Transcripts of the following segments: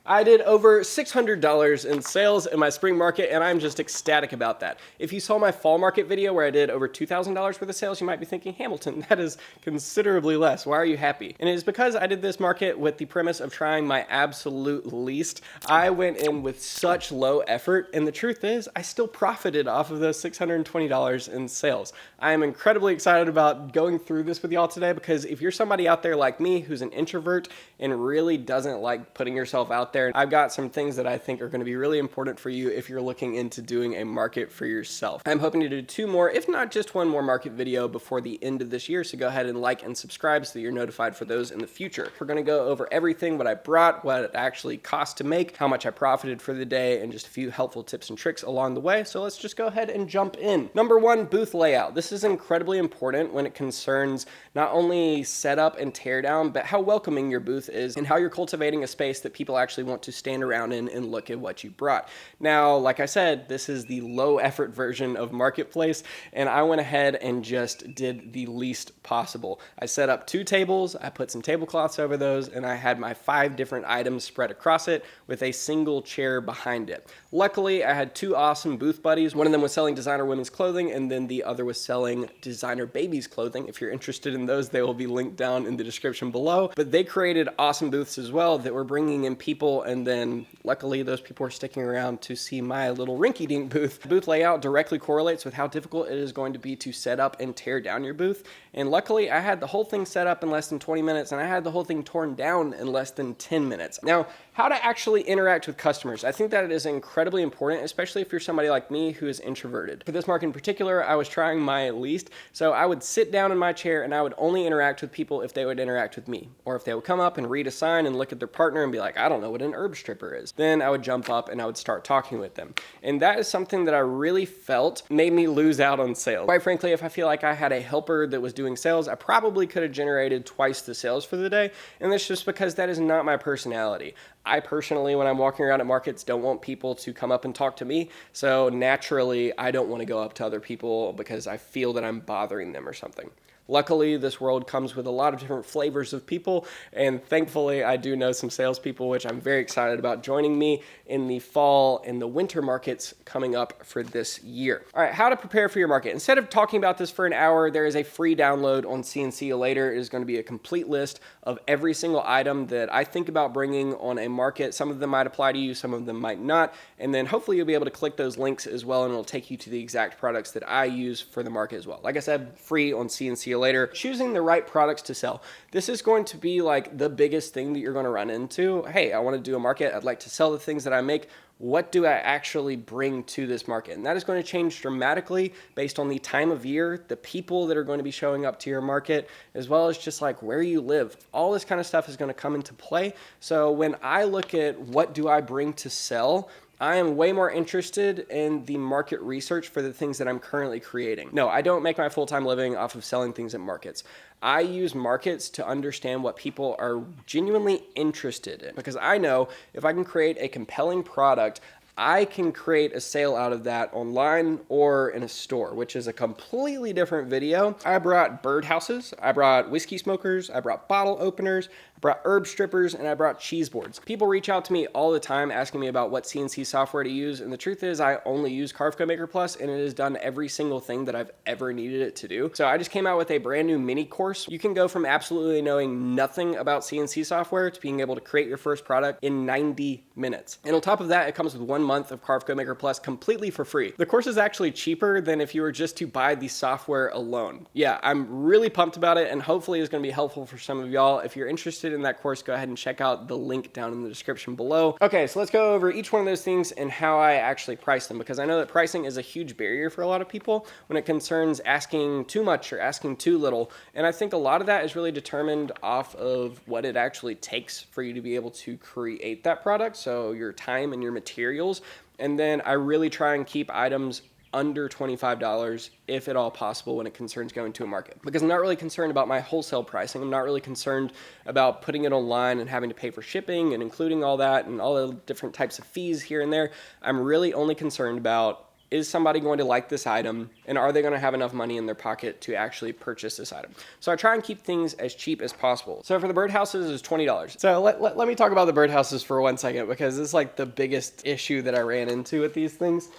I did over $600 in sales in my spring market, and I'm just ecstatic about that. If you saw my fall market video where I did over $2,000 worth of sales, you might be thinking, Hamilton, that is considerably less. Why are you happy? And it is because I did this market with the premise of trying my absolute least. I went in with such low effort, and the truth is, I still profited off of those $620 in sales. I am incredibly excited about going through this with y'all today, because if you're somebody out there like me who's an introvert and really doesn't like putting yourself out there, I've got some things that I think are going to be really important for you if you're looking into doing a market for yourself. I'm hoping to do 2 more, if not just 1 more market video before the end of this year, so go ahead and like and subscribe so that you're notified for those in the future. We're going to go over everything, what I brought, what it actually cost to make, how much I profited for the day, and just a few helpful tips and tricks along the way. So let's just go ahead and jump in. Number 1, booth layout. This is incredibly important when it concerns not only setup and tear down, but how welcoming your booth is and how you're cultivating a space that people actually want to stand around in and look at what you brought. Now, like I said, this is the low effort version of Marketplace, and I went ahead and just did the least possible. I set up 2 tables, I put some tablecloths over those, and I had my 5 different items spread across it with a single chair behind it. Luckily, I had 2 awesome booth buddies. One of them was selling designer women's clothing, and then the other was selling designer babies clothing. If you're interested in those, they will be linked down in the description below. But they created awesome booths as well that were bringing in people, and then luckily those people are sticking around to see my little rinky-dink booth. The booth layout directly correlates with how difficult it is going to be to set up and tear down your booth. And luckily, I had the whole thing set up in less than 20 minutes, and I had the whole thing torn down in less than 10 minutes. Now, how to actually interact with customers. I think that it is incredibly important, especially if you're somebody like me who is introverted. For this market in particular, I was trying my least, so I would sit down in my chair and I would only interact with people if they would interact with me, or if they would come up and read a sign and look at their partner and be like, I don't know what an herb stripper is. Then I would jump up and I would start talking with them. And that is something that I really felt made me lose out on sales. Quite frankly, if I feel like I had a helper that was doing sales, I probably could have generated twice the sales for the day. And that's just because that is not my personality. I personally, when I'm walking around at markets, don't want people to come up and talk to me. So naturally, I don't want to go up to other people because I feel that I'm bothering them or something. Luckily, this world comes with a lot of different flavors of people, and thankfully, I do know some salespeople, which I'm very excited about joining me in the fall and the winter markets coming up for this year. All right, how to prepare for your market. Instead of talking about this for an hour, there is a free download on CNC Later. It is going to be a complete list of every single item that I think about bringing on a market. Some of them might apply to you, some of them might not, and then hopefully you'll be able to click those links as well, and it'll take you to the exact products that I use for the market as well. Like I said, free on CNC Later. Choosing the right products to sell. This is going to be like the biggest thing that you're going to run into. Hey, I want to do a market. I'd like to sell the things that I make. What do I actually bring to this market? And that is going to change dramatically based on the time of year, the people that are going to be showing up to your market, as well as just like where you live. All this kind of stuff is going to come into play. So when I look at what do I bring to sell, I am way more interested in the market research for the things that I'm currently creating. No, I don't make my full-time living off of selling things at markets. I use markets to understand what people are genuinely interested in, because I know if I can create a compelling product, I can create a sale out of that online or in a store, which is a completely different video. I brought birdhouses, I brought whiskey smokers, I brought bottle openers, I brought herb strippers, and I brought cheese boards. People reach out to me all the time asking me about what CNC software to use, and the truth is I only use Carveco Maker Plus, and it has done every single thing that I've ever needed it to do. So I just came out with a brand new mini course. You can go from absolutely knowing nothing about CNC software to being able to create your first product in 90 minutes. And on top of that, it comes with 1 month of Carveco Maker Plus completely for free. The course is actually cheaper than if you were just to buy the software alone. Yeah, I'm really pumped about it, and hopefully it's going to be helpful for some of y'all. If you're interested in that course, go ahead and check out the link down in the description below. Okay, so let's go over each one of those things and how I actually price them, because I know that pricing is a huge barrier for a lot of people when it concerns asking too much or asking too little. And I think a lot of that is really determined off of what it actually takes for you to be able to create that product. So your time and your materials. And then I really try and keep items under $25 if at all possible when it concerns going to a market, because I'm not really concerned about my wholesale pricing. I'm not really concerned about putting it online and having to pay for shipping and including all that and all the different types of fees here and there. I'm really only concerned about is somebody going to like this item, and are they going to have enough money in their pocket to actually purchase this item? So I try and keep things as cheap as possible. So for the birdhouses, it's $20. So let me talk about the birdhouses for 1 second, because this is like the biggest issue that I ran into with these things.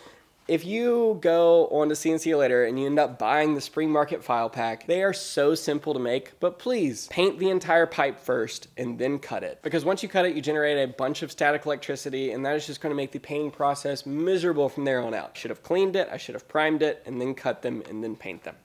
If you go on to CNC later and you end up buying the Spring Market file pack, they are so simple to make, but please paint the entire pipe first and then cut it. Because once you cut it, you generate a bunch of static electricity, and that is just going to make the painting process miserable from there on out. I should have cleaned it, I should have primed it, and then cut them and then paint them.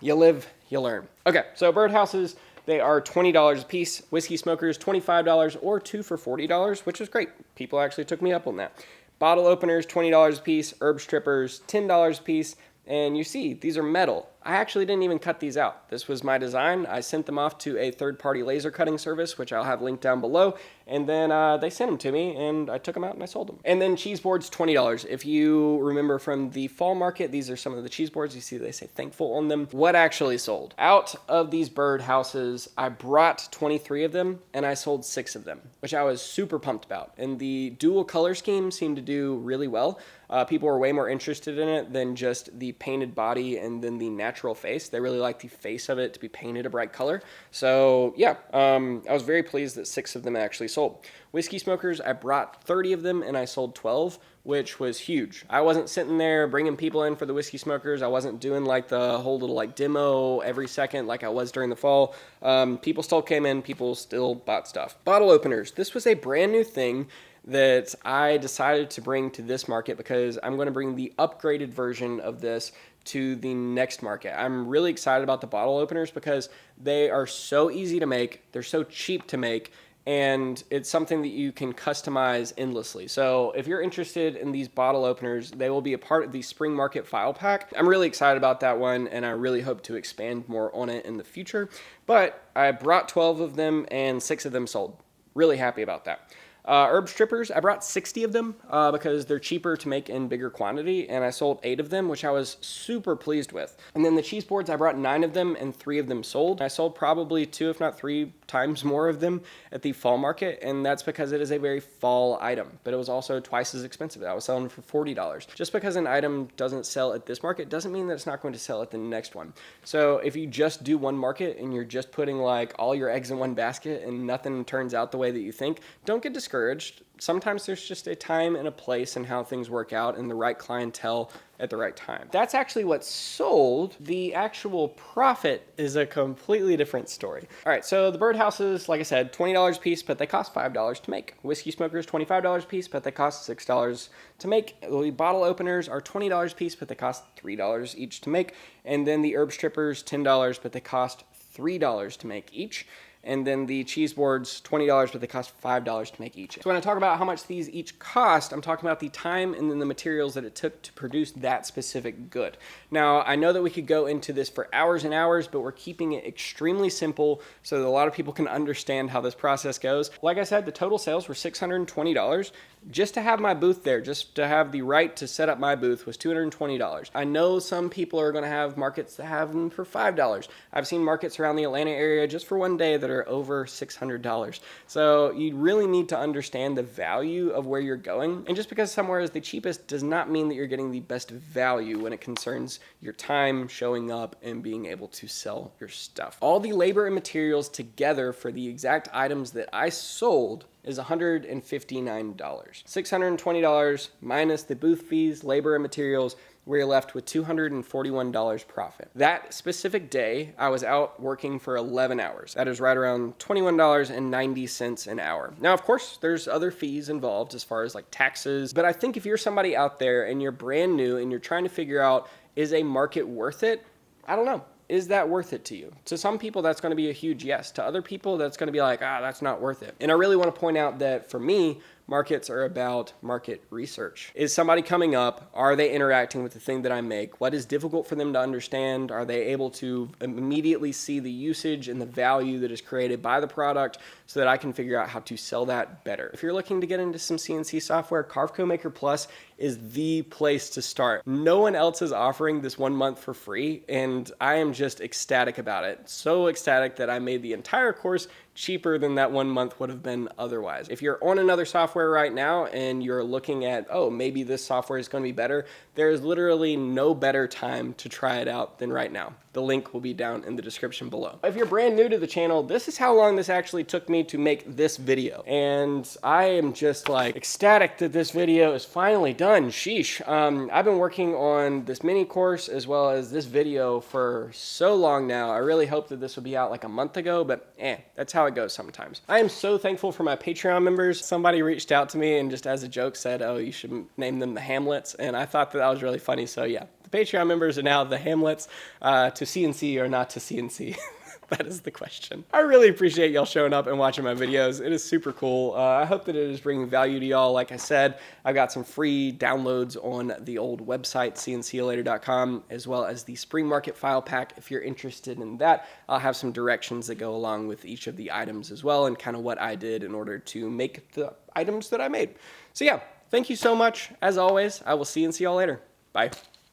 You live, you learn. Okay, so birdhouses, they are $20 a piece. Whiskey smokers, $25 or 2 for $40, which is great. People actually took me up on that. Bottle openers, $20 a piece. Herb strippers, $10 a piece. And you see, these are metal. I actually didn't even cut these out. This was my design. I sent them off to a third-party laser cutting service, which I'll have linked down below. And then they sent them to me, and I took them out and I sold them. And then cheese boards, $20. If you remember from the fall market, these are some of the cheese boards. You see they say thankful on them. What actually sold? Out of these bird houses, I brought 23 of them, and I sold 6 of them, which I was super pumped about. And the dual color scheme seemed to do really well. People were way more interested in it than just the painted body and then the natural face. They really liked the face of it to be painted a bright color. So yeah, I was very pleased that 6 of them actually sold. Whiskey smokers, I brought 30 of them and I sold 12, which was huge. I wasn't sitting there bringing people in for the whiskey smokers. I wasn't doing like the whole little like demo every second like I was during the fall. People still came in, people still bought stuff. Bottle openers, this was a brand new thing that I decided to bring to this market because I'm going to bring the upgraded version of this to the next market. I'm really excited about the bottle openers because they are so easy to make, they're so cheap to make, and it's something that you can customize endlessly. So if you're interested in these bottle openers, they will be a part of the Spring Market file pack. I'm really excited about that one, and I really hope to expand more on it in the future. But I brought 12 of them, and 6 of them sold. Really happy about that. Herb strippers, I brought 60 of them because they're cheaper to make in bigger quantity, and I sold 8 of them, which I was super pleased with. And then the cheese boards, I brought 9 of them, and 3 of them sold. I sold probably 2, if not 3 times more of them at the fall market, and that's because it is a very fall item, but it was also twice as expensive. I was selling for $40. Just because an item doesn't sell at this market doesn't mean that it's not going to sell at the next one. So if you just do one market and you're just putting like all your eggs in one basket and nothing turns out the way that you think, don't get discouraged. Sometimes there's just a time and a place and how things work out and the right clientele at the right time. That's actually what sold. The actual profit is a completely different story. All right, so the birdhouses, like I said, $20 a piece, but they cost $5 to make. Whiskey smokers, $25 a piece, but they cost $6 to make. The bottle openers are $20 a piece, but they cost $3 each to make. And then the herb strippers, $10, but they cost $3 to make each. And then the cheese boards, $20, but they cost $5 to make each. So when I talk about how much these each cost, I'm talking about the time and then the materials that it took to produce that specific good. Now, I know that we could go into this for hours and hours, but we're keeping it extremely simple so that a lot of people can understand how this process goes. Like I said, the total sales were $620. Just to have my booth there, just to have the right to set up my booth was $220. I know some people are going to have markets that have them for $5. I've seen markets around the Atlanta area just for one day that are over $600. So you really need to understand the value of where you're going. And just because somewhere is the cheapest does not mean that you're getting the best value when it concerns your time, showing up, and being able to sell your stuff. All the labor and materials together for the exact items that I sold is $159. $620 minus the booth fees, labor, and materials, we're left with $241 profit. That specific day, I was out working for 11 hours. That is right around $21.90 an hour. Now, of course, there's other fees involved as far as like taxes, but I think if you're somebody out there and you're brand new and you're trying to figure out, is a market worth it? I don't know. Is that worth it to you? To some people, that's going to be a huge yes. To other people, that's going to be like, that's not worth it. And I really want to point out that for me, markets are about market research. Is somebody coming up? Are they interacting with the thing that I make? What is difficult for them to understand? Are they able to immediately see the usage and the value that is created by the product so that I can figure out how to sell that better? If you're looking to get into some CNC software, Carveco Maker Plus is the place to start. No one else is offering this 1 month for free, and I am just ecstatic about it. So ecstatic that I made the entire course cheaper than that 1 month would have been otherwise. If you're on another software right now and you're looking at, oh, maybe this software is going to be better, there's literally no better time to try it out than right now. The link will be down in the description below. If you're brand new to the channel, this is how long this actually took me to make this video. And I am just like ecstatic that this video is finally done. Sheesh. I've been working on this mini course as well as this video for so long now. I really hoped that this would be out like a month ago, but that's how it goes sometimes. I am so thankful for my Patreon members. Somebody reached out to me and just as a joke said, oh, you should name them the Hamlets. And I thought that was really funny. So yeah, the Patreon members are now the Hamlets, to CNC or not to CNC. That is the question. I really appreciate y'all showing up and watching my videos. It is super cool. I hope that it is bringing value to y'all. Like I said, I've got some free downloads on the old website, cnclater.com, as well as the Spring Market file pack. If you're interested in that, I'll have some directions that go along with each of the items as well and kind of what I did in order to make the items that I made. So yeah, thank you so much. As always, I will see y'all later. Bye.